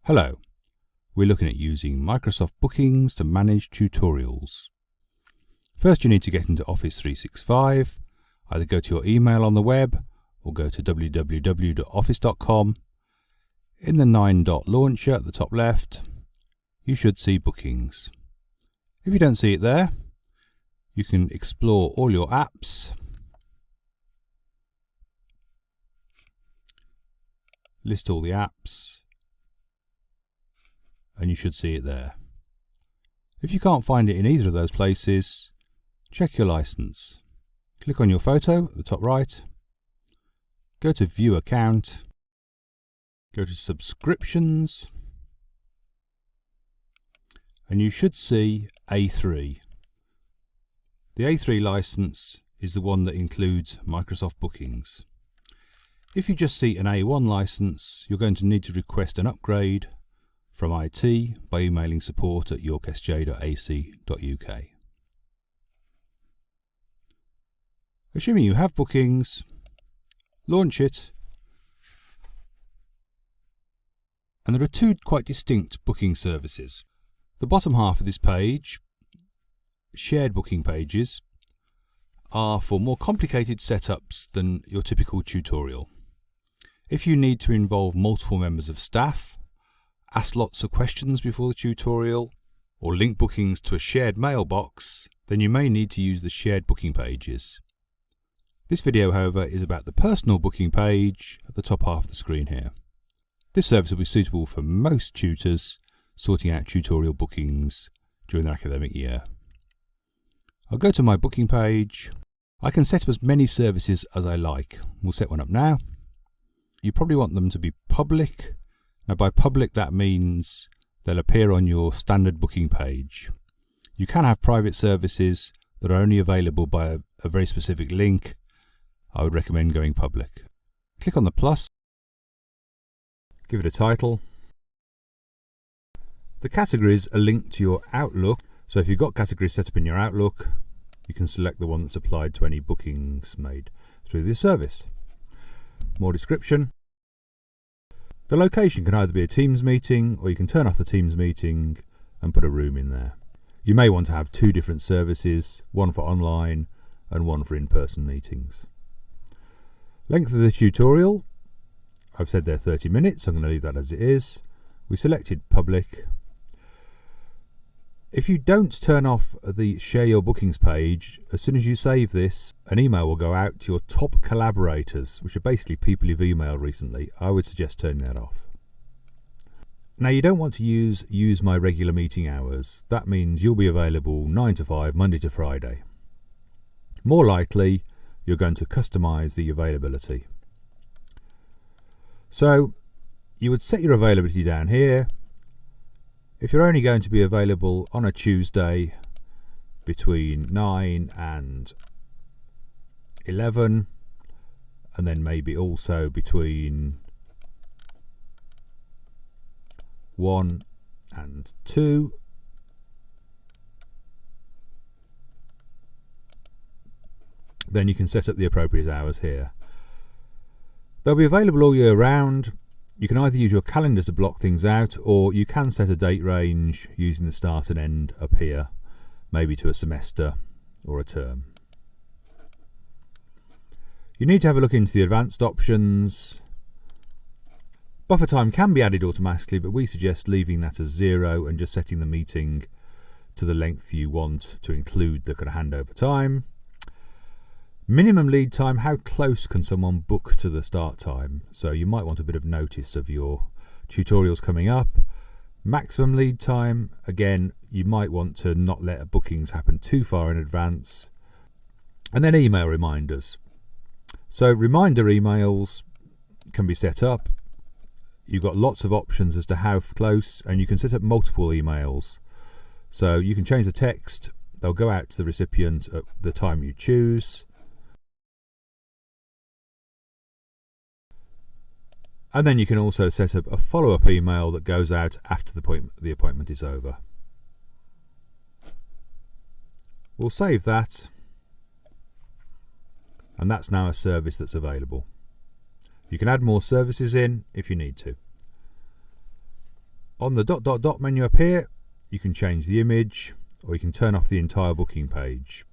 Hello, we're looking at using Microsoft Bookings to manage tutorials. First you need to get into Office 365, either go to your email on the web or go to www.office.com. In the 9-dot launcher at the top left, you should see Bookings. If you don't see it there, you can explore all your apps, list all the apps, and you should see it there. If you can't find it in either of those places, check your license. Click on your photo at the top right, go to View Account, go to Subscriptions, and you should see A3. The A3 license is the one that includes Microsoft Bookings. If you just see an A1 license, you're going to need to request an upgrade from IT by emailing support@yorksj.ac.uk. Assuming you have Bookings, launch it, and there are two quite distinct booking services. The bottom half of this page, shared booking pages, are for more complicated setups than your typical tutorial. If you need to involve multiple members of staff, ask lots of questions before the tutorial, or link bookings to a shared mailbox, then you may need to use the shared booking pages. This video, however, is about the personal booking page at the top half of the screen here. This service will be suitable for most tutors sorting out tutorial bookings during their academic year. I'll go to my booking page. I can set up as many services as I like. We'll set one up now. You probably want them to be public. Now by public that means they'll appear on your standard booking page. You can have private services that are only available by a very specific link. I would recommend going public. Click on the plus, give it a title. The categories are linked to your Outlook, so if you've got categories set up in your Outlook, you can select the one that's applied to any bookings made through this service. More description. The location can either be a Teams meeting, or you can turn off the Teams meeting and put a room in there. You may want to have two different services, one for online and one for in-person meetings. Length of the tutorial, I've said there 30 minutes, I'm going to leave that as it is. We selected public. If you don't turn off the Share Your Bookings page, as soon as you save this, an email will go out to your top collaborators, which are basically people you've emailed recently. I would suggest turning that off. Now you don't want to use my regular meeting hours. That means you'll be available 9 to 5, Monday to Friday. More likely, you're going to customize the availability. So you would set your availability down here. If you're only going to be available on a Tuesday between 9 and 11, and then maybe also between 1 and 2, then you can set up the appropriate hours here. They'll be available all year round. You can either use your calendar to block things out, or you can set a date range using the start and end up here, maybe to a semester or a term. You need to have a look into the advanced options. Buffer time can be added automatically, but we suggest leaving that as 0 and just setting the meeting to the length you want to include the kind of handover time. Minimum lead time, how close can someone book to the start time? So you might want a bit of notice of your tutorials coming up. Maximum lead time, again, you might want to not let bookings happen too far in advance. And then email reminders. So reminder emails can be set up. You've got lots of options as to how close, and you can set up multiple emails. So you can change the text. They'll go out to the recipient at the time you choose. And then you can also set up a follow-up email that goes out after the appointment is over. We'll save that, and that's now a service that's available. You can add more services in if you need to. On the ... menu up here, you can change the image or you can turn off the entire booking page.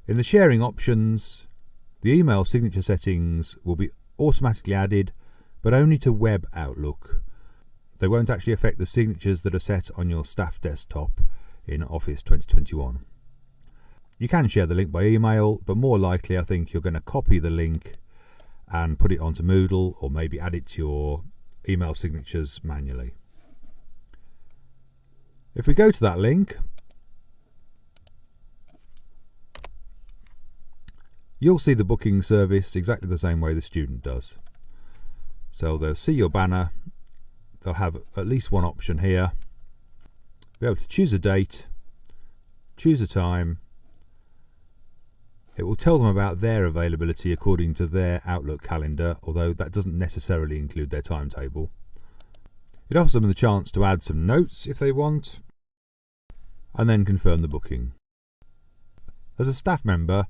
In the sharing options, the email signature settings will be automatically added, but only to Web Outlook. They won't actually affect the signatures that are set on your staff desktop in Office 2021. You can share the link by email, but more likely I think you're going to copy the link and put it onto Moodle, or maybe add it to your email signatures manually. If we go to that link, you'll see the booking service exactly the same way the student does. So they'll see your banner, they'll have at least one option here, be able to choose a date, choose a time. It will tell them about their availability according to their Outlook calendar, although that doesn't necessarily include their timetable. It offers them the chance to add some notes if they want, and then confirm the booking. As a staff member,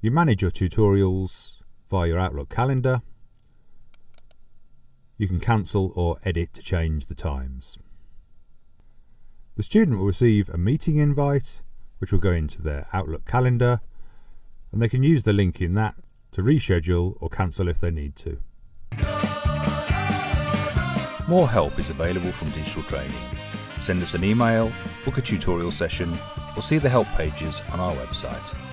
you manage your tutorials via your Outlook calendar. You can cancel or edit to change the times. The student will receive a meeting invite, which will go into their Outlook calendar, and they can use the link in that to reschedule or cancel if they need to. More help is available from Digital Training. Send us an email, book a tutorial session, or see the help pages on our website.